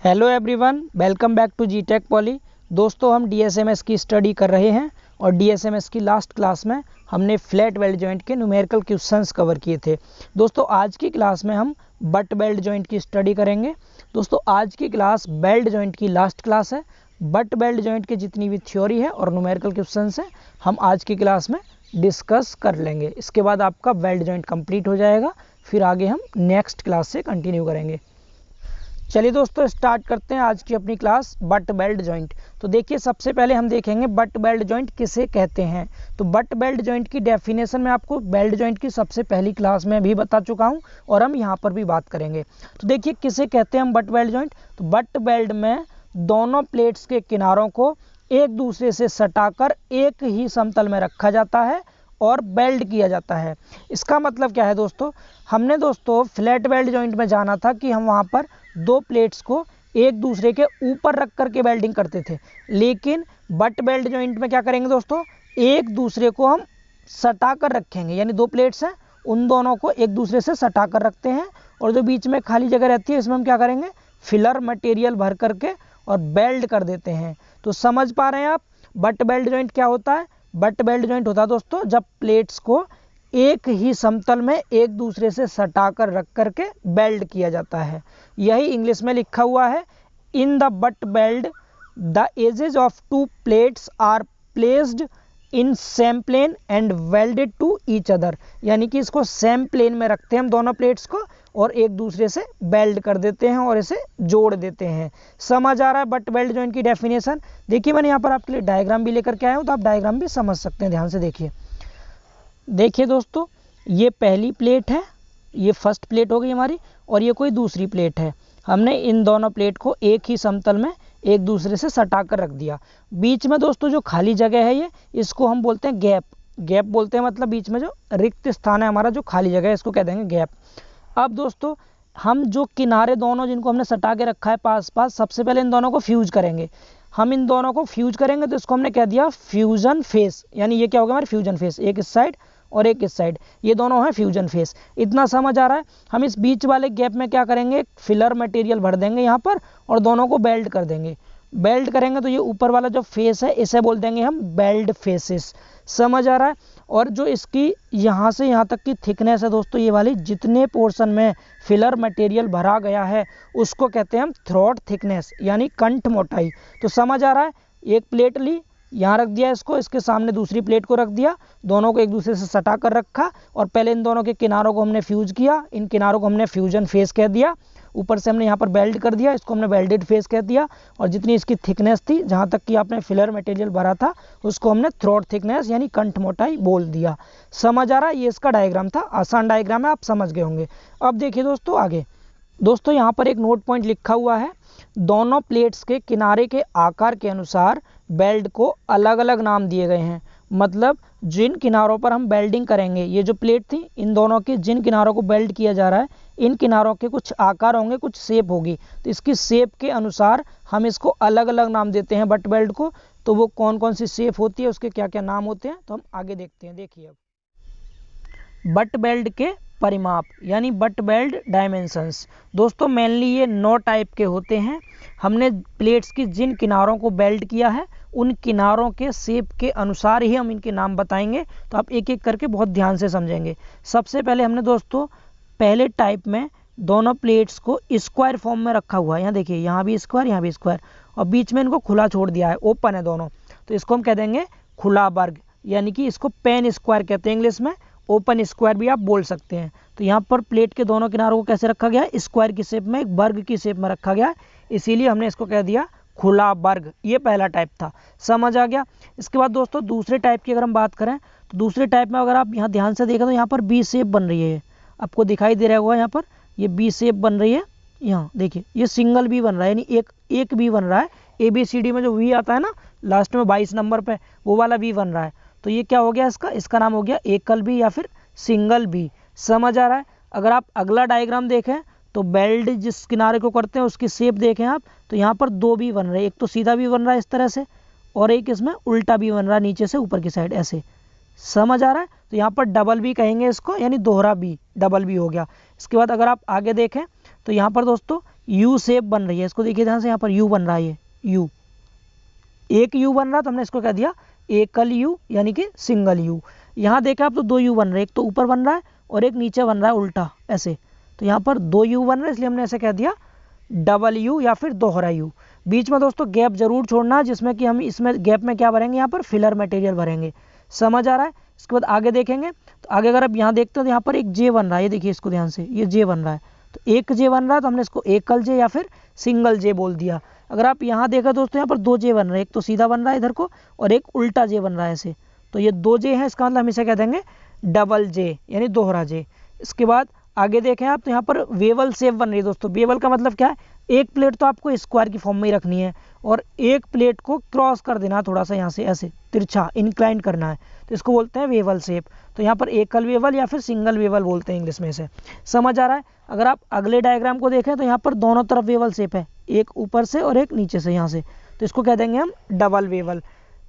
Hello everyone, welcome back to G Tech Poly. दोस्तों, हम डीएसएमएस की स्टडी कर रहे हैं और डीएसएमएस की लास्ट क्लास में हमने फ्लैट वेल्ड जॉइंट के न्यूमेरिकल क्वेश्चंस कवर किए थे। दोस्तों, आज की क्लास में हम बट वेल्ड जॉइंट की स्टडी करेंगे। दोस्तों, आज की क्लास वेल्ड जॉइंट की लास्ट क्लास है। बट वेल्ड जॉइंट की जितनी भी थ्योरी है और न्यूमेरिकल क्वेश्चंस हैं हम आज की क्लास में डिस्कस कर लेंगे। इसके बाद आपका वेल्ड जॉइंट कंप्लीट हो जाएगा। फिर आगे हम नेक्स्ट क्लास से कंटिन्यू करेंगे। चलिए दोस्तों, स्टार्ट करते हैं आज की अपनी क्लास बट वेल्ड जॉइंट। तो देखिए, सबसे पहले हम देखेंगे बट वेल्ड जॉइंट किसे कहते हैं। तो बट वेल्ड जॉइंट की डेफिनेशन मैं आपको वेल्ड जॉइंट की सबसे पहली क्लास में भी बता चुका हूं और हम यहां पर भी बात करेंगे। तो देखिए, किसे कहते हैं हम बट वेल्ड जॉइंट। तो बट वेल्ड में दोनों प्लेट्स के किनारों को एक दूसरे से सटाकर एक ही समतल में रखा जाता है और वेल्ड किया जाता है। इसका मतलब क्या है दोस्तों, हमने दोस्तों फ्लैट वेल्ड जॉइंट में जाना था कि हम वहाँ पर दो प्लेट्स को एक दूसरे के ऊपर रख करके वेल्डिंग करते थे, लेकिन बट वेल्ड जॉइंट में क्या करेंगे दोस्तों, एक दूसरे को हम सटा कर रखेंगे। यानी दो प्लेट्स हैं, उन दोनों को एक दूसरे से सटा कर रखते हैं और जो बीच में खाली जगह रहती है इसमें हम क्या करेंगे, फिलर मटेरियल भर करके और वेल्ड कर देते हैं। तो समझ पा रहे हैं आप बट वेल्ड जॉइंट क्या होता है। बट वेल्ड जॉइंट होता है दोस्तों जब प्लेट्स को एक ही समतल में एक दूसरे से सटाकर रख करके वेल्ड किया जाता है। यही इंग्लिश में लिखा हुआ है, in the butt weld the edges of two plates are placed in same plane and welded to each other. यानी कि इसको सेम प्लेन में रखते हैं हम दोनों प्लेट्स को और एक दूसरे से वेल्ड कर देते हैं और इसे जोड़ देते हैं। समझ आ रहा है बट वेल्ड जॉइंट की डेफिनेशन। देखिए, मैंने यहाँ पर आपके लिए डायग्राम भी लेकर के आया हूँ, तो आप डायग्राम भी समझ सकते हैं। ध्यान से देखिए दोस्तों, ये पहली प्लेट है, ये फर्स्ट प्लेट हो गई हमारी, और ये कोई दूसरी प्लेट है। हमने इन दोनों प्लेट को एक ही समतल में एक दूसरे से सटा कर रख दिया। बीच में दोस्तों जो खाली जगह है, ये इसको हम बोलते हैं गैप। गैप बोलते हैं मतलब बीच में जो रिक्त स्थान है हमारा, जो खाली जगह है, इसको कह देंगे गैप। अब दोस्तों, हम जो किनारे दोनों जिनको हमने सटा के रखा है पास पास, सबसे पहले इन दोनों को फ्यूज करेंगे। हम इन दोनों को फ्यूज करेंगे तो इसको हमने कह दिया फ्यूजन फेस। यानी ये क्या होगा हमारे फ्यूजन फेस, एक इस साइड और एक इस साइड, ये दोनों हैं फ्यूजन फेस। इतना समझ आ रहा है। हम इस बीच वाले गैप में क्या करेंगे, फिलर मटेरियल भर देंगे यहाँ पर और दोनों को बेल्ट कर देंगे। बेल्ट करेंगे तो ये ऊपर वाला जो फेस है इसे बोल देंगे हम बेल्ट फेसेस। समझ आ रहा है। और जो इसकी यहाँ से यहाँ तक की थिकनेस है दोस्तों, ये वाली जितने पोर्शन में फिलर मटेरियल भरा गया है उसको कहते हैं हम थ्रोट थिकनेस, यानी कंठ मोटाई। तो समझ आ रहा है। एक प्लेट ली, यहाँ रख दिया इसको, इसके सामने दूसरी प्लेट को रख दिया, दोनों को एक दूसरे से सटा कर रखा और पहले इन दोनों के किनारों को हमने फ्यूज किया। इन किनारों को हमने फ्यूजन फेस कह दिया। ऊपर से हमने यहाँ पर वेल्ड कर दिया, इसको हमने वेल्डेड फेस कह दिया। और जितनी इसकी थिकनेस थी, जहाँ तक कि आपने फिलर मटेरियल भरा था, उसको हमने थ्रोट थिकनेस यानी कंठ मोटाई बोल दिया। समझ आ रहा है। ये इसका डायग्राम था, आसान डायग्राम है, आप समझ गए होंगे। अब देखिए दोस्तों आगे। दोस्तों, यहाँ पर एक नोट पॉइंट लिखा हुआ है, दोनों प्लेट्स के किनारे के आकार के अनुसार बेल्ट को अलग अलग नाम दिए गए हैं। मतलब जिन किनारों पर हम बेल्डिंग करेंगे, ये जो प्लेट थी, इन दोनों के जिन किनारों को बेल्ट किया जा रहा है, इन किनारों के कुछ आकार होंगे, कुछ शेप होगी। तो इसकी शेप के अनुसार हम इसको अलग अलग नाम देते हैं बट बेल्ट को। तो वो कौन कौन सी शेप होती है, उसके क्या क्या नाम होते हैं, तो हम आगे देखते हैं। देखिए, अब बट बेल्ट के परिमाप यानी बट बेल्ट डायमेंशंस। दोस्तों, मेनली ये 9 टाइप के होते हैं। हमने प्लेट्स की जिन किनारों को बेल्ट किया है, उन किनारों के शेप के अनुसार ही हम इनके नाम बताएंगे। तो आप एक एक करके बहुत ध्यान से समझेंगे। सबसे पहले हमने दोस्तों पहले टाइप में दोनों प्लेट्स को स्क्वायर फॉर्म में रखा हुआ है। यहाँ देखिए, यहाँ भी स्क्वायर, यहाँ भी स्क्वायर, और बीच में इनको खुला छोड़ दिया है, ओपन है दोनों। तो इसको हम कह देंगे खुला वर्ग, यानी कि इसको पेन स्क्वायर कहते हैं इंग्लिश में। ओपन स्क्वायर भी आप बोल सकते हैं। तो यहाँ पर प्लेट के दोनों किनारों को कैसे रखा गया, स्क्वायर की शेप में, एक वर्ग की शेप में रखा गया, इसीलिए हमने इसको कह दिया खुला वर्ग। ये पहला टाइप था। समझ आ गया। इसके बाद दोस्तों दूसरे टाइप की अगर हम बात करें, तो दूसरे टाइप में अगर आप यहाँ ध्यान से देखें तो यहाँ पर बी शेप बन रही है, आपको दिखाई दे रहा होगा। यहाँ पर ये बी शेप बन रही है। यहाँ देखिए, ये सिंगल बी बन रहा है, यानी एक बी बन रहा है। ABCD में जो वी आता है ना लास्ट में 22 नंबर पे, वो वाला बी बन रहा है। तो ये क्या हो गया, इसका नाम हो गया एकल बी या फिर सिंगल बी। समझ आ रहा है। अगर आप अगला डायग्राम देखें तो बेल्ट जिस किनारे को करते हैं उसकी शेप देखें आप, तो यहाँ पर 2 बी बन रहे हैं। एक तो सीधा भी बन रहा है इस तरह से, और एक इसमें उल्टा भी बन रहा है, नीचे से ऊपर की साइड ऐसे। समझ आ रहा है। तो यहाँ पर डबल बी कहेंगे इसको, यानी दोहरा बी, डबल बी हो गया। इसके बाद अगर आप आगे देखें तो यहाँ पर दोस्तों यू शेप बन रही है। इसको देखिए ध्यान से, यहाँ पर यू बन रहा है, ये यू, एक यू बन रहा, तो हमने इसको कह दिया एकल यू यानी कि सिंगल यू। यहाँ देखा आप तो दो यू बन रहे हैं, एक तो ऊपर बन रहा है और एक नीचे बन रहा है उल्टा ऐसे, तो यहाँ पर दो यू बन रहा है, इसलिए हमने ऐसे कह दिया डबल यू या फिर दोहरा यू। बीच में दोस्तों गैप जरूर छोड़ना है, जिसमें कि हम इसमें गैप में क्या भरेंगे, यहाँ पर फिलर मटेरियल भरेंगे। समझ आ रहा है। इसके बाद आगे देखेंगे, तो आगे अगर आप यहाँ देखते हो तो यहाँ पर एक जे बन रहा है, ये देखिए इसको ध्यान से, ये जे बन रहा है, तो एक जे बन रहा है, तो हमने इसको एकल जे या फिर सिंगल जे बोल दिया। अगर आप यहाँ देखा दोस्तों, यहाँ पर दो जे बन रहे हैं, एक तो सीधा बन रहा है इधर को और एक उल्टा जे बन रहा है ऐसे, तो ये दो जे हैं, इसका मतलब हम इसे कह देंगे डबल जे यानी दोहरा जे। इसके बाद आगे देखें आप, तो यहाँ पर वेवल शेप बन रही है दोस्तों। वेवल का मतलब क्या है, एक प्लेट तो आपको स्क्वायर की फॉर्म में ही रखनी है और एक प्लेट को क्रॉस कर देना थोड़ा सा, यहाँ से ऐसे तिरछा इंक्लाइन करना है, तो इसको बोलते हैं वेवल शेप। तो यहाँ पर एकल वेवल या फिर सिंगल वेवल बोलते हैं इंग्लिश में से। समझ आ रहा है। अगर आप अगले डायग्राम को देखें तो यहाँ पर दोनों तरफ वेवल शेप है, एक ऊपर से और एक नीचे से यहाँ से, तो इसको कह देंगे हम डबल वेवल।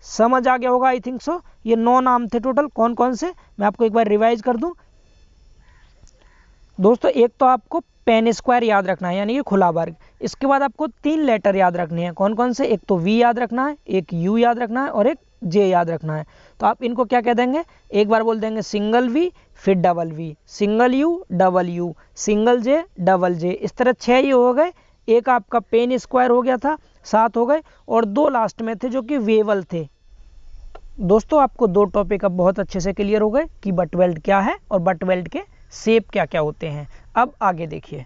समझ आ गया होगा आई थिंक सो। ये 9 नाम थे टोटल, कौन कौन से, मैं आपको एक बार रिवाइज कर दूं दोस्तों। एक तो आपको पेन स्क्वायर याद रखना है यानी कि खुला वर्ग। इसके बाद आपको 3 लेटर याद रखने हैं, कौन कौन से, एक तो वी याद रखना है, एक यू याद रखना है और एक जे याद रखना है। तो आप इनको क्या कह देंगे, एक बार बोल देंगे सिंगल वी फिर double V, single U double U, single J double J. इस तरह 6 ये हो गए। एक आपका पेन स्क्वायर हो गया था, 7 हो गए, और 2 लास्ट में थे जो कि वेवल थे। दोस्तों आपको 2 टॉपिक अब बहुत अच्छे से क्लियर हो गए कि बट वेल्ड क्या है और बट वेल्ड के शेप क्या क्या होते हैं। अब आगे देखिए,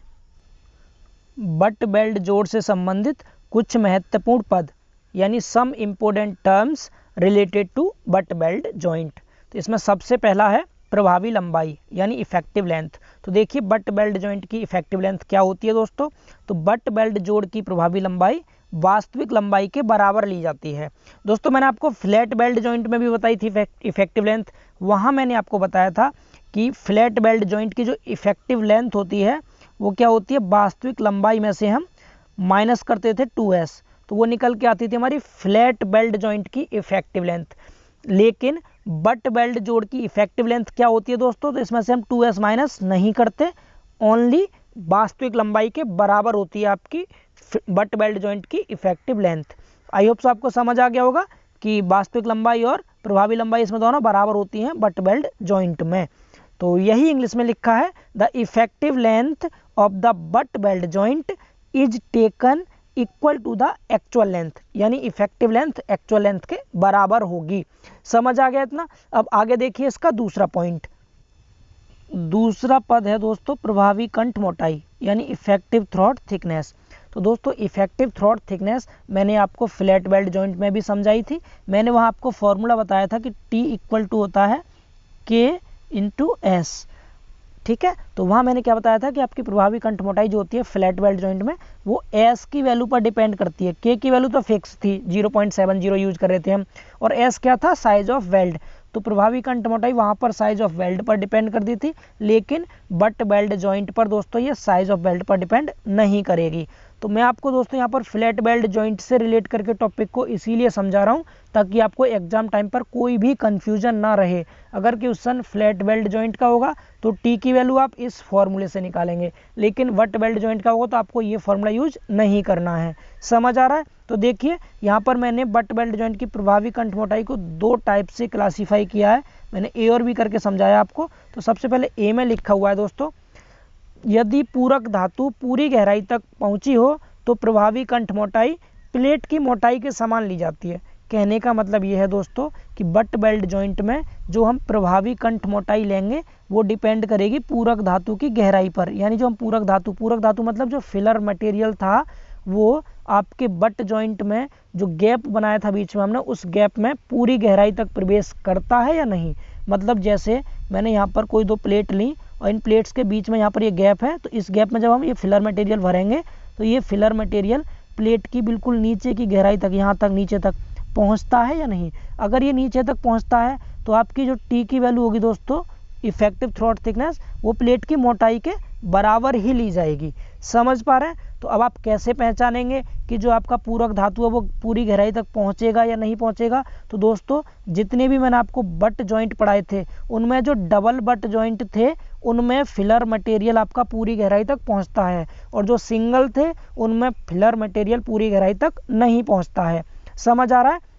बट वेल्ड जोड़ से संबंधित कुछ महत्वपूर्ण पद यानी some important terms related to butt weld joint. तो इसमें सबसे पहला है प्रभावी लंबाई यानी इफेक्टिव लेंथ। तो देखिए बट वेल्ड जॉइंट की इफेक्टिव लेंथ क्या होती है दोस्तों। तो बट वेल्ड जोड़ की प्रभावी लंबाई वास्तविक लंबाई के बराबर ली जाती है। दोस्तों मैंने आपको फ्लैट वेल्ड जॉइंट में भी बताई थी इफेक्टिव लेंथ, वहाँ मैंने आपको बताया था कि फ्लैट वेल्ड जॉइंट की जो इफेक्टिव लेंथ होती है वो क्या होती है, वास्तविक लंबाई में से हम माइनस करते थे 2s, तो वो निकल के आती थी हमारी फ्लैट वेल्ड जॉइंट की इफेक्टिव लेंथ। लेकिन बट वेल्ड जोड़ की इफेक्टिव लेंथ क्या होती है दोस्तों, तो इसमें से हम 2s माइनस नहीं करते, ओनली वास्तविक लंबाई के बराबर होती है आपकी बट वेल्ड जॉइंट की effective length. I hope so आपको समझ आ गया होगा कि वास्तविक लंबाई और प्रभावी लंबाई इसमें दोनों बराबर होती हैं बट वेल्ड जॉइंट में। तो यही इंग्लिश में लिखा है, the effective length of the butt weld joint is taken equal to the actual length, यानी इफेक्टिव लेंथ एक्चुअल लेंथ के बराबर होगी। समझ आ गया इतना। अब आगे देखिए इसका दूसरा पॉइंट। दूसरा पद है दोस्तों प्रभावी कंठ मोटाई यानी इफेक्टिव थ्रॉट थिकनेस। तो दोस्तों इफेक्टिव थ्रॉट थिकनेस मैंने आपको फ्लैट वेल्ड जॉइंट में भी समझाई थी। मैंने वहाँ आपको फॉर्मूला बताया था कि T इक्वल टू होता है K इंटू एस, ठीक है। तो वहाँ मैंने क्या बताया था कि आपकी प्रभावी कंठ मोटाई जो होती है फ्लैट वेल्ड जॉइंट में वो एस की वैल्यू पर डिपेंड करती है। के की वैल्यू तो फिक्स थी, 0.70 यूज कर रहे थे हम, और एस क्या था, साइज ऑफ वेल्ड। तो प्रभावी कंठ मोटाई वहाँ पर साइज ऑफ वेल्ड पर डिपेंड करती थी, लेकिन बट वेल्ड जॉइंट पर दोस्तों ये साइज ऑफ वेल्ड पर डिपेंड नहीं करेगी। तो मैं आपको दोस्तों यहाँ पर फ्लैट वेल्ड जॉइंट से रिलेट करके टॉपिक को इसीलिए समझा रहा हूँ ताकि आपको एग्जाम टाइम पर कोई भी कंफ्यूजन ना रहे। अगर क्वेश्चन फ्लैट वेल्ड जॉइंट का होगा तो टी की वैल्यू आप इस फॉर्मूले से निकालेंगे, लेकिन बट वेल्ड जॉइंट का होगा तो आपको ये फॉर्मूला यूज नहीं करना है। समझ आ रहा है। तो देखिए यहाँ पर मैंने बट वेल्ड जॉइंट की प्रभावी कंठ मोटाई को 2 टाइप से क्लासीफाई किया है, मैंने ए और बी करके समझाया आपको। तो सबसे पहले ए में लिखा हुआ है दोस्तों, यदि पूरक धातु पूरी गहराई तक पहुंची हो तो प्रभावी कंठ मोटाई प्लेट की मोटाई के समान ली जाती है। कहने का मतलब ये है दोस्तों कि बट वेल्ड जॉइंट में जो हम प्रभावी कंठ मोटाई लेंगे वो डिपेंड करेगी पूरक धातु की गहराई पर। यानी जो हम पूरक धातु मतलब जो फिलर मटेरियल था वो आपके बट जॉइंट में जो गैप बनाया था बीच में हमने, उस गैप में पूरी गहराई तक प्रवेश करता है या नहीं। मतलब जैसे मैंने यहाँ पर कोई 2 प्लेट ली और इन प्लेट्स के बीच में यहाँ पर ये गैप है, तो इस गैप में जब हम ये फिलर मटेरियल भरेंगे तो ये फिलर मटेरियल प्लेट की बिल्कुल नीचे की गहराई तक, यहाँ तक नीचे तक पहुँचता है या नहीं। अगर ये नीचे तक पहुँचता है तो आपकी जो टी की वैल्यू होगी दोस्तों इफेक्टिव थ्रॉट थिकनेस, वो प्लेट की मोटाई के बराबर ही ली जाएगी। समझ पा रहे हैं। तो तो अब आप कैसे पहचानेंगे कि जो आपका पूरक धातु है वो पूरी गहराई तक पहुंचेगा या नहीं पहुंचेगा? तो दोस्तों जितने भी मैंने आपको बट जॉइंट पढ़ाए थे उनमें जो डबल बट जॉइंट थे उनमें फिलर मटेरियल आपका पूरी गहराई तक पहुंचता है, और जो सिंगल थे उनमें फिलर मटेरियल पूरी गहराई तक नहीं पहुंचता है। समझ आ रहा है?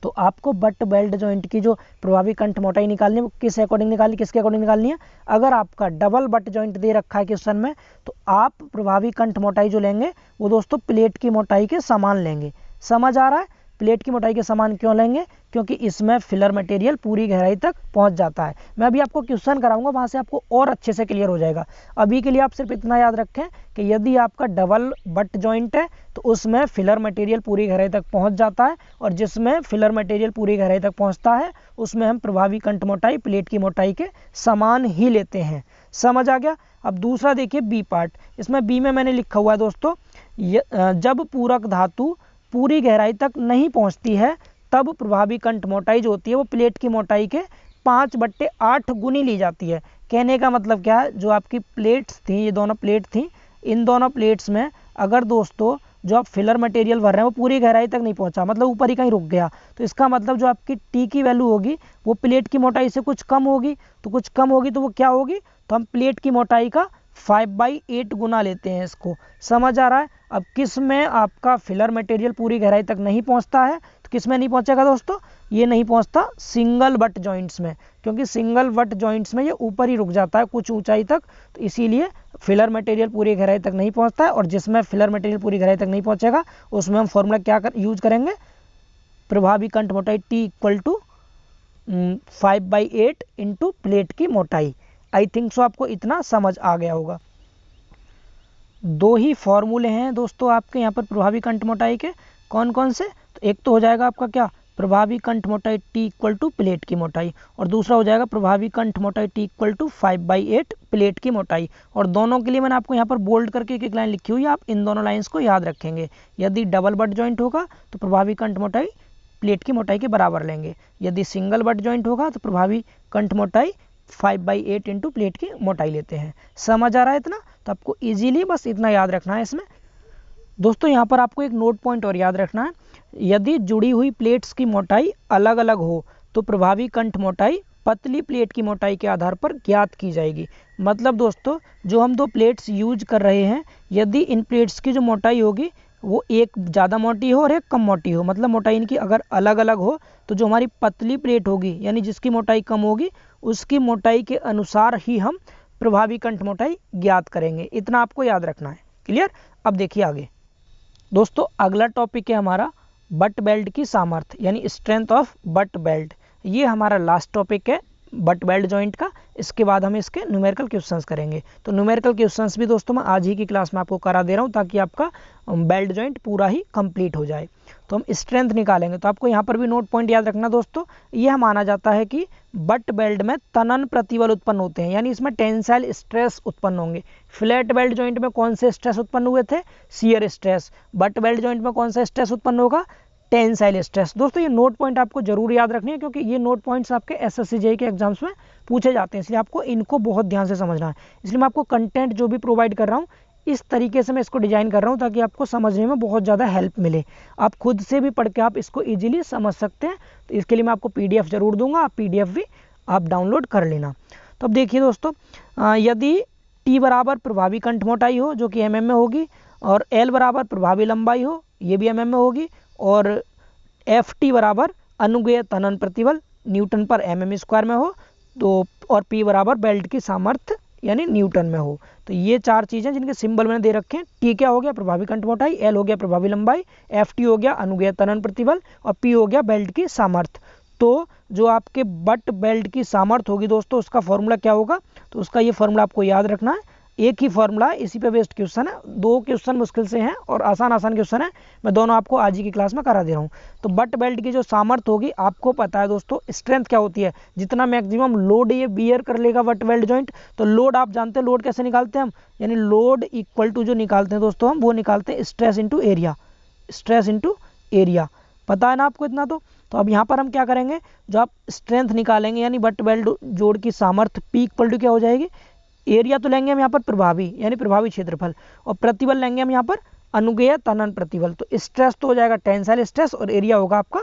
तो आपको बट बेल्ट जॉइंट की जो प्रभावी कंठ मोटाई निकालनी है वो किस अकॉर्डिंग निकालनी, किसके अकॉर्डिंग निकालनी है? अगर आपका डबल बट जॉइंट दे रखा है क्वेश्चन में तो आप प्रभावी कंठ मोटाई जो लेंगे वो दोस्तों प्लेट की मोटाई के समान लेंगे। समझ आ रहा है? प्लेट की मोटाई के समान क्यों लेंगे? क्योंकि इसमें फिलर मटेरियल पूरी गहराई तक पहुंच जाता है। मैं अभी आपको क्वेश्चन कराऊंगा, वहां से आपको और अच्छे से क्लियर हो जाएगा। अभी के लिए आप सिर्फ इतना याद रखें कि यदि आपका डबल बट जॉइंट है तो उसमें फिलर मटेरियल पूरी गहराई तक पहुंच जाता है, और जिसमें फिलर मटेरियल पूरी गहराई तक पहुंचता है उसमें हम प्रभावी कंठ मोटाई प्लेट की मोटाई के समान ही लेते हैं। समझ आ गया? अब दूसरा देखिए बी पार्ट। इसमें बी में मैंने लिखा हुआ है दोस्तों, जब पूरक धातु पूरी गहराई तक नहीं पहुंचती है तब प्रभावी कंठ मोटाई जो होती है वो प्लेट की मोटाई के 5/8 गुनी ली जाती है। कहने का मतलब क्या है? जो आपकी प्लेट्स थी, ये दोनों प्लेट थी, इन दोनों प्लेट्स में अगर दोस्तों जो आप फिलर मटेरियल भर रहे हैं वो पूरी गहराई तक नहीं पहुंचा, मतलब ऊपर ही कहीं रुक गया, तो इसका मतलब जो आपकी टी की वैल्यू होगी वो प्लेट की मोटाई से कुछ कम होगी। तो कुछ कम होगी तो वो क्या होगी? तो हम प्लेट की मोटाई का 5/8 गुना लेते हैं इसको। समझ आ रहा है? अब किस में आपका फिलर मटेरियल पूरी गहराई तक नहीं पहुंचता है तो किस में नहीं पहुंचेगा दोस्तों? ये नहीं पहुंचता सिंगल बट जॉइंट्स में, क्योंकि सिंगल बट जॉइंट्स में ये ऊपर ही रुक जाता है कुछ ऊंचाई तक, तो इसीलिए फिलर मटेरियल पूरी गहराई तक नहीं पहुंचता है। और जिसमें फिलर मटेरियल पूरी गहराई तक नहीं पहुंचेगा उसमें हम फॉर्मूला क्या यूज करेंगे? प्रभावी कंठ मोटाई T equal to 5/8 into plate की मोटाई। आई थिंक सो आपको इतना समझ आ गया होगा। दो ही फॉर्मूले हैं दोस्तों आपके यहाँ पर प्रभावी कंठ मोटाई के। कौन कौन से? तो एक तो हो जाएगा आपका क्या? प्रभावी कंठ मोटाई T इक्वल टू प्लेट की मोटाई, और दूसरा हो जाएगा प्रभावी कंठ मोटाई T इक्वल टू 5/8 प्लेट की मोटाई। और दोनों के लिए मैंने आपको यहाँ पर बोल्ड करके एक लाइन लिखी हुई है, आप इन दोनों लाइंस को याद रखेंगे। यदि डबल बट जॉइंट होगा तो प्रभावी कंठ मोटाई प्लेट की मोटाई के बराबर लेंगे, यदि सिंगल बट जॉइंट होगा तो प्रभावी कंठ मोटाई 5/8 इंटू प्लेट की मोटाई लेते हैं। समझ आ रहा है इतना? तो आपको इजीली बस इतना याद रखना है इसमें। दोस्तों यहाँ पर आपको एक नोट पॉइंट और याद रखना है, यदि जुड़ी हुई प्लेट्स की मोटाई अलग अलग हो तो प्रभावी कंठ मोटाई पतली प्लेट की मोटाई के आधार पर ज्ञात की जाएगी। मतलब दोस्तों जो हम दो प्लेट्स यूज कर रहे हैं, यदि इन प्लेट्स की जो मोटाई होगी वो एक ज़्यादा मोटी हो और एक कम मोटी हो, मतलब मोटाई इनकी अगर अलग अलग हो, तो जो हमारी पतली प्लेट होगी यानी जिसकी मोटाई कम होगी उसकी मोटाई के अनुसार ही हम प्रभावी कंठ मोटाई ज्ञात करेंगे। इतना आपको याद रखना है। क्लियर? अब देखिए आगे दोस्तों, अगला टॉपिक है हमारा बट बेल्ट की सामर्थ्य यानी स्ट्रेंथ ऑफ बट बेल्ट। ये हमारा लास्ट टॉपिक है बट बेल्ट जॉइंट का। इसके बाद हम इसके न्यूमेरिकल क्वेश्चंस करेंगे। तो न्यूमेरिकल क्वेश्चंस भी दोस्तों मैं आज ही की क्लास में आपको करा दे रहा हूँ ताकि आपका बेल्ट जॉइंट पूरा ही कंप्लीट हो जाए। तो हम स्ट्रेंथ निकालेंगे, तो आपको यहाँ पर भी नोट पॉइंट याद रखना दोस्तों। यह माना जाता है कि बट बेल्ट में तनन प्रतिबल उत्पन्न होते हैं, यानी इसमें टेंसाइल स्ट्रेस उत्पन्न होंगे। फ्लैट बेल्ट जॉइंट में कौन से स्ट्रेस उत्पन्न हुए थे? Shear stress. But belt joint में कौन सा स्ट्रेस उत्पन्न होगा? Tensile stress. दोस्तों ये नोट पॉइंट आपको जरूर याद रखनी है, क्योंकि ये नोट पॉइंट्स आपके एसएससी जेईई के एग्जाम्स में पूछे जाते हैं, इसलिए आपको इनको बहुत ध्यान से समझना है। इसलिए मैं आपको कंटेंट जो भी प्रोवाइड कर रहा हूँ इस तरीके से मैं इसको डिजाइन कर रहा हूँ ताकि आपको समझने में बहुत ज़्यादा हेल्प मिले। आप खुद से भी पढ़ के आप इसको ईजिली समझ सकते हैं। तो इसके लिए मैं आपको PDF जरूर दूंगा, आप PDF भी आप डाउनलोड कर लेना। तो अब देखिए दोस्तों, यदि T बराबर प्रभावी कंठ मोटाई हो जो कि mm में होगी, और L बराबर प्रभावी लंबाई हो ये भी mm में होगी, और FT बराबर अनुगेय तनन प्रतिबल न्यूटन पर mm² में हो, तो और P बराबर बेल्ट की सामर्थ्य यानी न्यूटन में हो। तो ये चार चीज़ें जिनके सिंबल मैंने दे रखे हैं। T क्या हो गया? प्रभावी कंठ मोटाई, L हो गया प्रभावी लंबाई, FT हो गया अनुगेय तनन प्रतिबल, और P हो गया बेल्ट की सामर्थ्य। तो जो आपके बट बेल्ट की सामर्थ्य होगी दोस्तों उसका फॉर्मूला क्या होगा? तो उसका ये फॉर्मूला आपको याद रखना है। एक ही फॉर्मूला है, इसी पे बेस्ड क्वेश्चन है। दो क्वेश्चन मुश्किल से हैं और आसान क्वेश्चन है, मैं दोनों आपको आज ही की क्लास में करा दे रहा हूँ। तो बट बेल्ट की जो सामर्थ्य होगी, आपको पता है दोस्तों स्ट्रेंथ क्या होती है, जितना मैक्सिमम लोड ये बियर कर लेगा बट बेल्ट जॉइंट। तो लोड आप जानते हैं, लोड कैसे निकालते हैं हम, यानी लोड इक्वल टू जो निकालते हैं दोस्तों हम वो निकालते हैं stress into area. Stress into area पता है ना आपको इतना। तो अब यहाँ पर हम क्या करेंगे, जो आप स्ट्रेंथ निकालेंगे यानी बट बेल्ट जोड़ की सामर्थ्य P इक्वल टू क्या हो जाएगी? एरिया तो लेंगे हम यहाँ पर प्रभावी यानी प्रभावी क्षेत्रफल, और प्रतिबल लेंगे हम यहाँ पर अनुगेय तनन प्रतिबल। तो स्ट्रेस तो हो जाएगा टेंसाइल स्ट्रेस और एरिया होगा आपका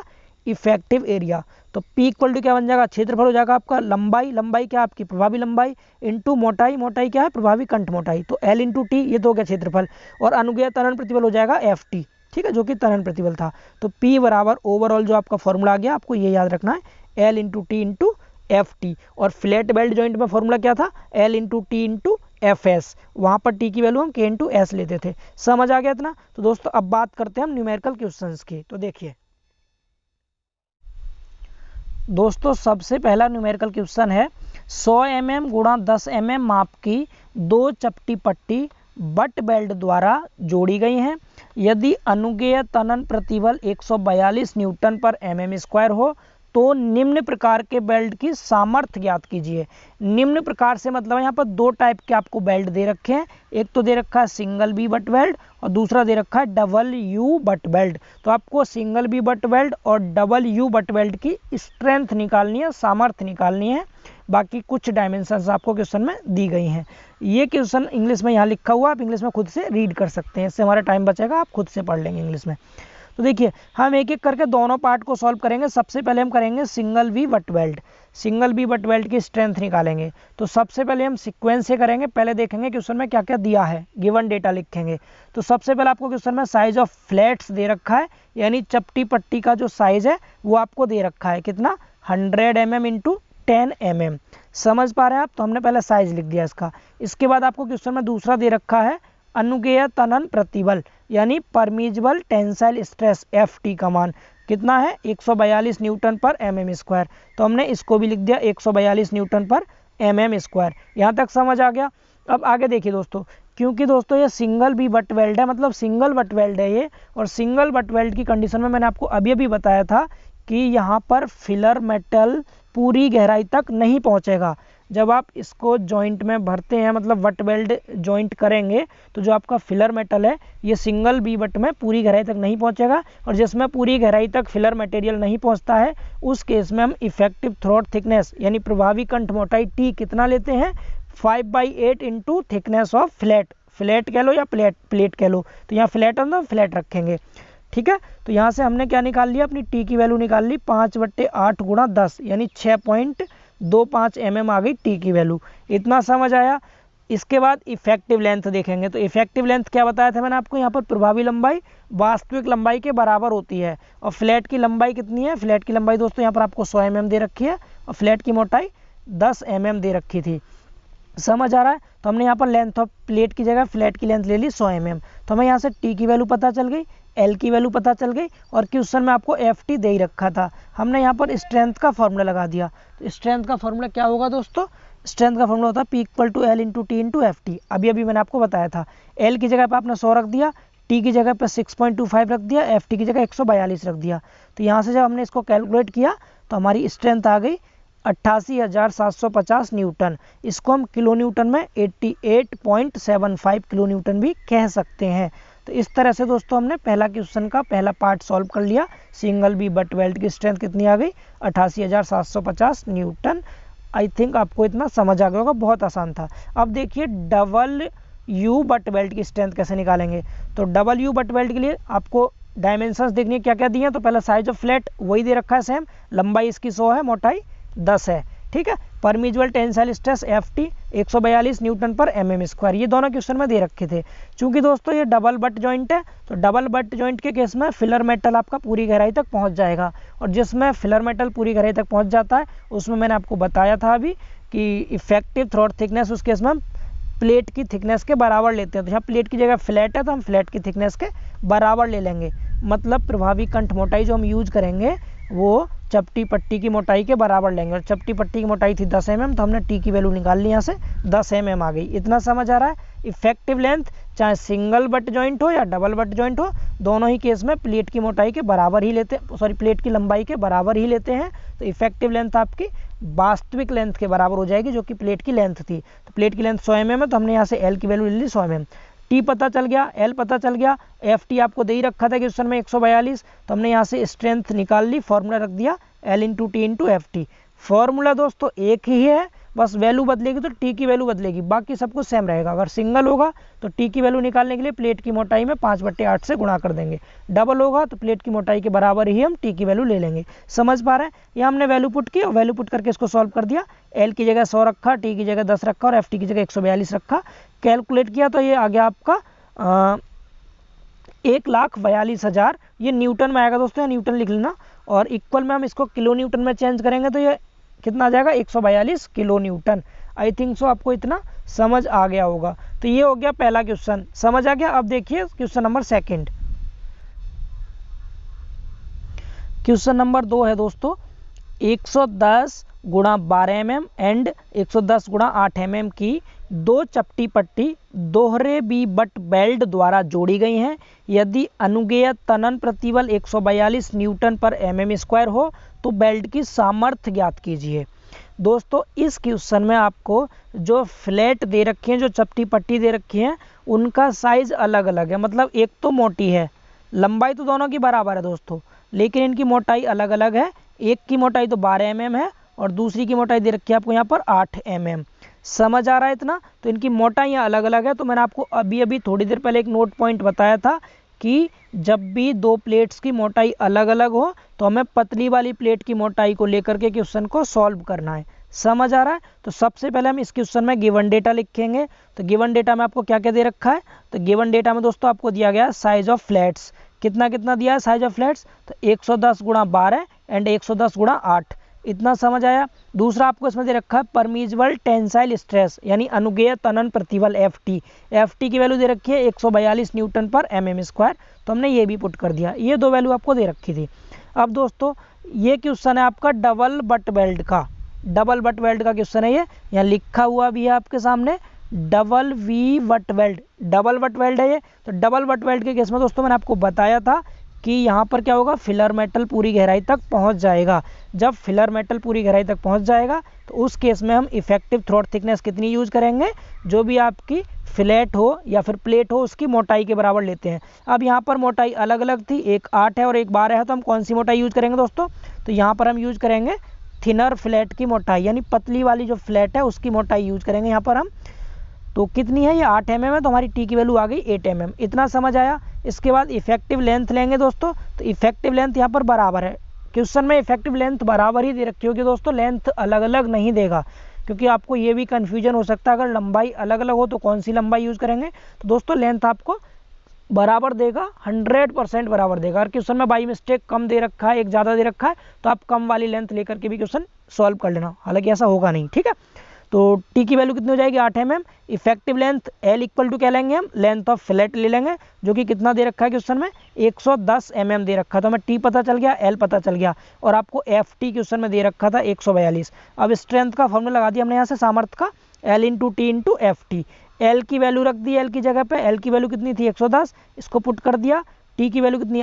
इफेक्टिव एरिया। तो P इक्वल टू क्या बन जाएगा, क्षेत्रफल हो जाएगा आपका लंबाई, लंबाई क्या आपकी प्रभावी लंबाई, इंटू मोटाई, मोटाई क्या है प्रभावी कंठ मोटाई, तो L इंटू टी, ये तो हो गया क्षेत्रफल, और अनुगेय तनन प्रतिबल हो जाएगा FT, ठीक है, जो कि तनन प्रतिबल था। तो P बराबर ओवरऑल जो आपका फॉर्मूला आ गया, आपको ये याद रखना है, L into T into FT। और फ्लैट वेल्ड जॉइंट में फॉर्मूला क्या था, L into T into FS, वहाँ पर T की वैल्यू हम K इंटू S लेते थे। समझ आ गया इतना। तो दोस्तों अब बात करते हैं हम न्यूमेरिकल क्वेश्चंस की। तो देखिए दोस्तों, सबसे पहला न्यूमेरिकल क्वेश्चन है 100 mm गुणा 10 mm माप की 2 चपटी पट्टी बट बेल्ट द्वारा जोड़ी गई हैं। यदि अनुगेय तनन प्रतिबल 142 न्यूटन पर mm² हो तो निम्न प्रकार के बेल्ट की सामर्थ्य ज्ञात कीजिए। निम्न प्रकार से मतलब यहाँ पर दो टाइप के आपको बेल्ट दे रखे हैं, एक तो दे रखा है सिंगल बी बट बेल्ट और दूसरा दे रखा है डबल यू बट बेल्ट। तो आपको सिंगल बी बट बेल्ट और डबल यू बट बेल्ट की स्ट्रेंथ निकालनी है, सामर्थ्य निकालनी है। बाकी कुछ डायमेंशंस आपको क्वेश्चन में दी गई हैं। ये क्वेश्चन इंग्लिश में यहाँ लिखा हुआ, आप इंग्लिश में खुद से रीड कर सकते हैं, इससे हमारा टाइम बचेगा, आप खुद से पढ़ लेंगे इंग्लिश में। तो देखिए हम एक एक करके दोनों पार्ट को सॉल्व करेंगे। सबसे पहले हम करेंगे single V butt weld, single V butt weld की स्ट्रेंथ निकालेंगे। तो सबसे पहले हम सीक्वेंस से करेंगे, पहले देखेंगे क्वेश्चन में क्या क्या दिया है, गिवन डेटा लिखेंगे। तो सबसे पहले आपको क्वेश्चन में साइज ऑफ फ्लैट्स दे रखा है, यानी चपटी पट्टी का जो साइज है वो आपको दे रखा है, कितना 100 mm इंटू 10 mm। समझ पा रहे हैं आप, तो हमने पहले साइज लिख दिया इसका। इसके बाद आपको क्वेश्चन में दूसरा दे रखा है अनुगेय तनन प्रतिबल यानी परमिजिबल टेंसाइल स्ट्रेस FT का मान कितना है 142 न्यूटन पर mm²। तो हमने इसको भी लिख दिया 142 न्यूटन पर mm²। यहाँ तक समझ आ गया। अब आगे देखिए दोस्तों, क्योंकि दोस्तों ये सिंगल बी बट वेल्ड है, मतलब सिंगल बट वेल्ड है ये, और सिंगल बट वेल्ड की कंडीशन में मैंने आपको अभी अभी बताया था कि यहाँ पर फिलर मेटल पूरी गहराई तक नहीं पहुँचेगा। जब आप इसको जॉइंट में भरते हैं, मतलब बट वेल्ड जॉइंट करेंगे, तो जो आपका फिलर मेटल है ये सिंगल बी बट में पूरी गहराई तक नहीं पहुंचेगा, और जिसमें पूरी गहराई तक फिलर मटेरियल नहीं पहुंचता है उस केस में हम इफेक्टिव थ्रोट थिकनेस यानी प्रभावी कंठ मोटाई T कितना लेते हैं 5/8 into thickness of flat, flat कह लो या प्लेट कह लो। तो यहाँ फ्लैट है तो फ्लैट रखेंगे, ठीक है। तो यहाँ से हमने क्या निकाल लिया, अपनी T की वैल्यू निकाल ली 5/8 गुणा 10 यानी 6.25 mm आ गई T की वैल्यू। इतना समझ आया। इसके बाद इफेक्टिव लेंथ देखेंगे। तो इफेक्टिव लेंथ क्या बताया था मैंने आपको, यहाँ पर प्रभावी लंबाई वास्तविक लंबाई के बराबर होती है। और फ्लैट की लंबाई कितनी है, फ्लैट की लंबाई दोस्तों यहाँ पर आपको 100 mm दे रखी है और फ्लैट की मोटाई 10 mm दे रखी थी। समझ आ रहा है। तो हमने यहाँ पर लेंथ ऑफ प्लेट की जगह फ्लैट की लेंथ ले ली 100 mm। तो हमें यहाँ से T की वैल्यू पता चल गई, L की वैल्यू पता चल गई, और क्वेश्चन में आपको FT दे ही रखा था। हमने यहाँ पर स्ट्रेंथ का फॉर्मूला लगा दिया। तो स्ट्रेंथ का फॉर्मूला क्या होगा दोस्तों, स्ट्रेंथ का फॉर्मूला होता है P equal to L into T into FT। अभी अभी मैंने आपको बताया था। L की जगह पर आपने 100 रख दिया, T की जगह पर 6.25 रख दिया, FT की जगह 142 रख दिया। तो यहाँ से जब हमने इसको कैलकुलेट किया तो हमारी स्ट्रेंथ आ गई 88,750 न्यूटन। इसको हम किलो न्यूटन में 88.75 किलो न्यूटन भी कह सकते हैं। तो इस तरह से दोस्तों हमने पहला क्वेश्चन का पहला पार्ट सॉल्व कर लिया। सिंगल बी बट वेल्ड की स्ट्रेंथ कितनी आ गई 88,750 न्यूटन। आई थिंक आपको इतना समझ आ गया होगा, बहुत आसान था। अब देखिए डबल यू बट वेल्ड की स्ट्रेंथ कैसे निकालेंगे। तो डबल यू बट वेल्ड के लिए आपको डायमेंशंस देखनी है क्या क्या दिए हैं। तो पहला साइज ऑफ फ्लैट वही दे रखा है सेम, लंबाई इसकी 100 है, मोटाई 10 है, ठीक है। परमिजुअल टेंसाइल स्ट्रेस FT 142 न्यूटन पर mm², ये दोनों क्वेश्चन में दे रखे थे। चूंकि दोस्तों ये डबल बट जॉइंट है, तो डबल बट जॉइंट के केस में फिलर मेटल आपका पूरी गहराई तक पहुंच जाएगा, और जिसमें फिलर मेटल पूरी गहराई तक पहुंच जाता है उसमें मैंने आपको बताया था अभी कि इफेक्टिव थ्रोट थिकनेस उस केस में हम प्लेट की थिकनेस के बराबर लेते हैं। तो यहाँ प्लेट की जगह फ्लैट है तो हम फ्लैट की थिकनेस के बराबर ले लेंगे, मतलब प्रभावी कंठ मोटाई जो हम यूज करेंगे वो चपटी पट्टी की मोटाई के बराबर लेंगे। और चपटी पट्टी की मोटाई थी 10 mm, तो हमने T की वैल्यू निकाल ली, यहाँ से 10 mm आ गई। इतना समझ आ रहा है। इफेक्टिव लेंथ चाहे सिंगल बट जॉइंट हो या डबल बट जॉइंट हो, दोनों ही केस में प्लेट की मोटाई के बराबर ही लेते हैं, सॉरी प्लेट की लंबाई के बराबर ही लेते हैं। तो इफेक्टिव लेंथ आपकी वास्तविक लेंथ के बराबर हो जाएगी, जो कि प्लेट की लेंथ थी। तो प्लेट की लेंथ 100 mm है, तो हमने यहाँ से L की वैल्यू ले ली 100 mm। T पता चल गया, L पता चल गया, FT आपको दे ही रखा था क्वेश्चन में 142, तो हमने यहाँ से स्ट्रेंथ निकाल ली, फॉर्मूला रख दिया L into T into FT। Formula दोस्तों एक ही है, बस वैल्यू बदलेगी तो टी की वैल्यू बदलेगी, बाकी सब कुछ सेम रहेगा। अगर सिंगल होगा तो टी की वैल्यू निकालने के लिए प्लेट की मोटाई में 5/8 से गुणा कर देंगे, डबल होगा तो प्लेट की मोटाई के बराबर ही हम टी की वैल्यू ले लेंगे। समझ पा रहे हैं? ये हमने वैल्यू पुट की और वैल्यू पुट करके इसको सॉल्व कर दिया। एल की जगह 100 रखा, टी की जगह 10 रखा और एफ टी की जगह 142 रखा। कैलकुलेट किया तो ये आ गया आपका 1,42,000, ये न्यूटन में आएगा दोस्तों, न्यूटन लिख लेना। और इक्वल में हम इसको किलो न्यूटन में चेंज करेंगे तो ये कितना आ जाएगा, 142 kilo Newton. I think so आपको इतना समझ आ गया होगा। तो ये हो गया पहला क्वेश्चन, समझ आ गया। अब देखिए question number second. Question number 2 है दोस्तों, 110 गुणा 12 mm एंड 110 गुणा 8 mm की दो चपटी पट्टी दोहरे बी बट बेल्ट द्वारा जोड़ी गई हैं। यदि अनुगेय तनन प्रतिबल 142 न्यूटन पर mm स्क्वायर हो तो बेल्ट की सामर्थ्य ज्ञात कीजिए। दोस्तों इस क्वेश्चन में आपको जो फ्लैट दे रखी हैं, जो चपटी पट्टी दे रखी हैं, उनका साइज अलग अलग है। मतलब एक तो मोटी है, लंबाई तो दोनों की बराबर है दोस्तों, लेकिन इनकी मोटाई अलग अलग है। एक की मोटाई तो 12 mm है और दूसरी की मोटाई दे रखी है आपको यहाँ पर 8 mm। समझ आ रहा है इतना? तो इनकी मोटाइयाँ अलग अलग है। तो मैंने आपको अभी थोड़ी देर पहले एक नोट पॉइंट बताया था कि जब भी दो प्लेट्स की मोटाई अलग अलग हो तो हमें पतली वाली प्लेट की मोटाई को लेकर के क्वेश्चन को सॉल्व करना है। समझ आ रहा है? तो सबसे पहले हम इस क्वेश्चन में गिवन डेटा लिखेंगे। तो गिवन डेटा में आपको क्या क्या दे रखा है? तो गिवन डेटा में दोस्तों आपको दिया गया साइज ऑफ फ्लैट्स। कितना कितना दिया है साइज ऑफ फ्लैट्स? तो 110 गुणा 12 एंड 110 गुणा 8, इतना समझ आया। दूसरा आपको इसमें दे रखा है परमिजिबल टेंसाइल स्ट्रेस यानी अनुगेय तनन प्रतिबल एफ टी की वैल्यू दे रखी है 142 न्यूटन पर mm स्क्वायर। तो हमने ये भी पुट कर दिया, ये दो वैल्यू आपको दे रखी थी। अब दोस्तों ये क्वेश्चन है आपका डबल बट वेल्ड का, डबल बट वेल्ड का क्वेश्चन है ये, यहाँ लिखा हुआ भी है आपके सामने double V butt weld, double butt weld है ये। तो डबल बट वेल्ड के केस में दोस्तों मैंने आपको बताया था कि यहाँ पर क्या होगा, फिलर मेटल पूरी गहराई तक पहुँच जाएगा। जब फिलर मेटल पूरी गहराई तक पहुँच जाएगा तो उस केस में हम इफेक्टिव थ्रोट थिकनेस कितनी यूज करेंगे, जो भी आपकी फ्लैट हो या फिर प्लेट हो उसकी मोटाई के बराबर लेते हैं। अब यहाँ पर मोटाई अलग अलग थी, एक 8 है और एक 12 है, तो हम कौन सी मोटाई यूज करेंगे दोस्तों? तो यहाँ पर हम यूज करेंगे थिनर फ्लैट की मोटाई, यानी पतली वाली जो फ्लैट है उसकी मोटाई यूज करेंगे यहाँ पर हम। तो कितनी है, ये 8 mm है, तो हमारी टी की वैल्यू आ गई 8 mm। इतना समझ आया। इसके बाद इफेक्टिव लेंथ लेंगे दोस्तों। तो इफेक्टिव लेंथ यहाँ पर बराबर है, क्वेश्चन में इफेक्टिव लेंथ बराबर ही दे रखी होगी दोस्तों, लेंथ अलग अलग नहीं देगा, क्योंकि आपको ये भी कन्फ्यूजन हो सकता है अगर लंबाई अलग अलग हो तो कौन सी लंबाई यूज करेंगे। तो दोस्तों लेंथ आपको बराबर देगा, 100% बराबर देगा। अगर क्वेश्चन में बाई मिस्टेक कम दे रखा है, एक ज़्यादा दे रखा है, तो आप कम वाली लेंथ लेकर के भी क्वेश्चन सॉल्व कर लेना, हालांकि ऐसा होगा नहीं, ठीक है। तो टी की वैल्यू कितनी हो जाएगी, 8 mm। Effective length L equal to क्या लेंगे हम, लेंथ ऑफ फ्लैट ले लेंगे, जो कि कितना दे रखा है क्वेश्चन में 110 mm दे रखा था। हमें टी पता चल गया, एल पता चल गया, और आपको एफ टी क्वेश्चन में दे रखा था 142। अब स्ट्रेंथ का फॉर्मूला लगा दिया हमने यहाँ से, सामर्थ्य का, L into T into F T. L की वैल्यू रख दी, एल की जगह पे एल की वैल्यू कितनी थी 110, इसको पुट कर दिया। टी की वैल्यू कितनी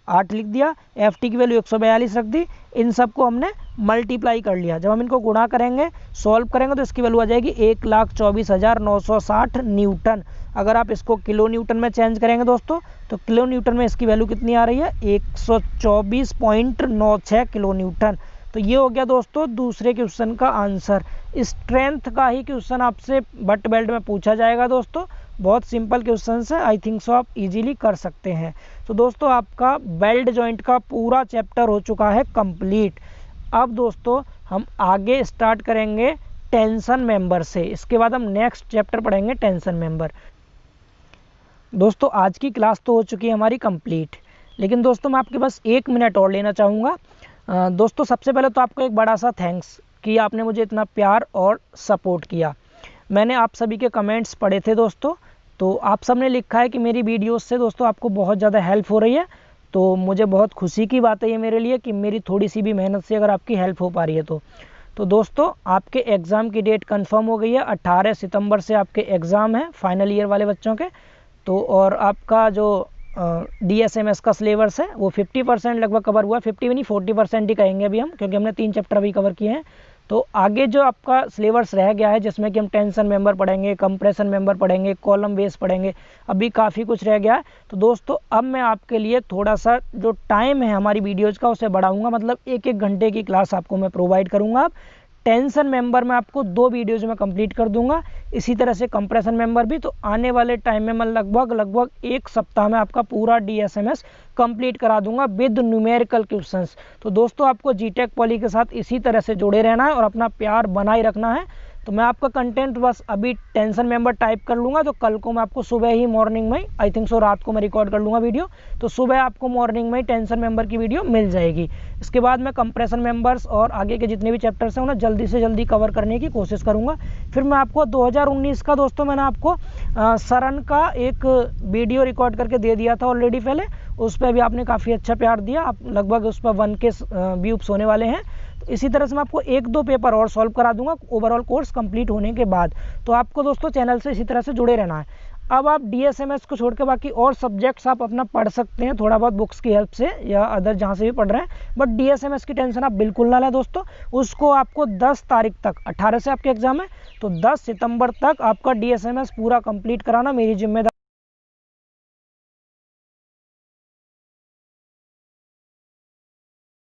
8 लिख दिया, एफ टी की वैल्यू 142 रख दी। इन सबको हमने मल्टीप्लाई कर लिया। जब हम इनको गुणा करेंगे, सॉल्व करेंगे, तो इसकी वैल्यू आ जाएगी 1,24,960 न्यूटन। अगर आप इसको किलो न्यूटन में चेंज करेंगे दोस्तों, तो किलो न्यूटन में इसकी वैल्यू कितनी आ रही है, 124.96 किलो न्यूटन। तो ये हो गया दोस्तों दूसरे क्वेश्चन का आंसर। स्ट्रेंथ का ही क्वेश्चन आपसे बट बेल्ट में पूछा जाएगा दोस्तों, बहुत सिंपल क्वेश्चन है, आई थिंक सो आप इजीली कर सकते हैं। तो दोस्तों आपका बेल्ट जॉइंट का पूरा चैप्टर हो चुका है कंप्लीट। अब दोस्तों हम आगे स्टार्ट करेंगे टेंशन मेंबर से, इसके बाद हम नेक्स्ट चैप्टर पढ़ेंगे टेंशन मेंबर। दोस्तों आज की क्लास तो हो चुकी है हमारी कंप्लीट, लेकिन दोस्तों मैं आपके पास 1 मिनट और लेना चाहूँगा। दोस्तों सबसे पहले तो आपको एक बड़ा सा थैंक्स कि आपने मुझे इतना प्यार और सपोर्ट किया। मैंने आप सभी के कमेंट्स पढ़े थे दोस्तों, तो आप सब ने लिखा है कि मेरी वीडियोस से दोस्तों आपको बहुत ज़्यादा हेल्प हो रही है। तो मुझे बहुत खुशी की बात है ये मेरे लिए कि मेरी थोड़ी सी भी मेहनत से अगर आपकी हेल्प हो पा रही है तो दोस्तों आपके एग्ज़ाम की डेट कंफर्म हो गई है। 18 सितंबर से आपके एग्ज़ाम है फाइनल ईयर वाले बच्चों के। तो और आपका जो DSMS का सिलेबस है वो 50% लगभग कवर हुआ, 50 भी नहीं 40% ही कहेंगे अभी हम, क्योंकि हमने 3 चैप्टर अभी कवर किए हैं। तो आगे जो आपका सिलेबस रह गया है, जिसमें कि हम टेंशन मेंबर पढ़ेंगे, कंप्रेशन मेंबर पढ़ेंगे, कॉलम बेस पढ़ेंगे, अभी काफ़ी कुछ रह गया है। तो दोस्तों अब मैं आपके लिए थोड़ा सा जो टाइम है हमारी वीडियोज़ का उसे बढ़ाऊंगा, मतलब 1-1 घंटे की क्लास आपको मैं प्रोवाइड करूंगा अब टेंशन मेंबर में आपको 2 वीडियोज में कंप्लीट कर दूंगा, इसी तरह से कंप्रेशन मेंबर भी। तो आने वाले टाइम में मैं लगभग 1 सप्ताह में आपका पूरा DSMS कंप्लीट करा दूंगा विद न्यूमेरिकल क्वेश्चंस। तो दोस्तों आपको जीटेक पॉली के साथ इसी तरह से जुड़े रहना है और अपना प्यार बनाए रखना है। तो मैं आपका कंटेंट बस अभी टेंशन मेंबर टाइप कर लूँगा, तो कल को मैं आपको सुबह ही मॉर्निंग में, आई थिंक सो रात को मैं रिकॉर्ड कर लूँगा वीडियो, तो सुबह आपको मॉर्निंग में ही टेंशन मेंबर की वीडियो मिल जाएगी। इसके बाद मैं कंप्रेशन मेंबर्स और आगे के जितने भी चैप्टर्स हैं उन्हें जल्दी से जल्दी कवर करने की कोशिश करूँगा। फिर मैं आपको 2019 का दोस्तों मैंने आपको सरन का एक वीडियो रिकॉर्ड करके दे दिया था ऑलरेडी पहले, उस पर भी आपने काफ़ी अच्छा प्यार दिया, आप लगभग उस पर 1K व्यूज होने वाले हैं। तो इसी तरह से मैं आपको 1-2 पेपर और सॉल्व करा दूंगा ओवरऑल कोर्स कंप्लीट होने के बाद। तो आपको दोस्तों चैनल से इसी तरह से जुड़े रहना है। अब आप DSMS को छोड़ के बाकी और सब्जेक्ट्स आप अपना पढ़ सकते हैं थोड़ा बहुत बुक्स की हेल्प से या अदर जहाँ से भी पढ़ रहे हैं, बट DSMS की टेंशन आप बिल्कुल ना लें दोस्तों। उसको आपको 10 तारीख तक, 18 से आपके एग्जाम है, तो 10 सितंबर तक आपका DSMS पूरा कंप्लीट कराना मेरी जिम्मेदारी।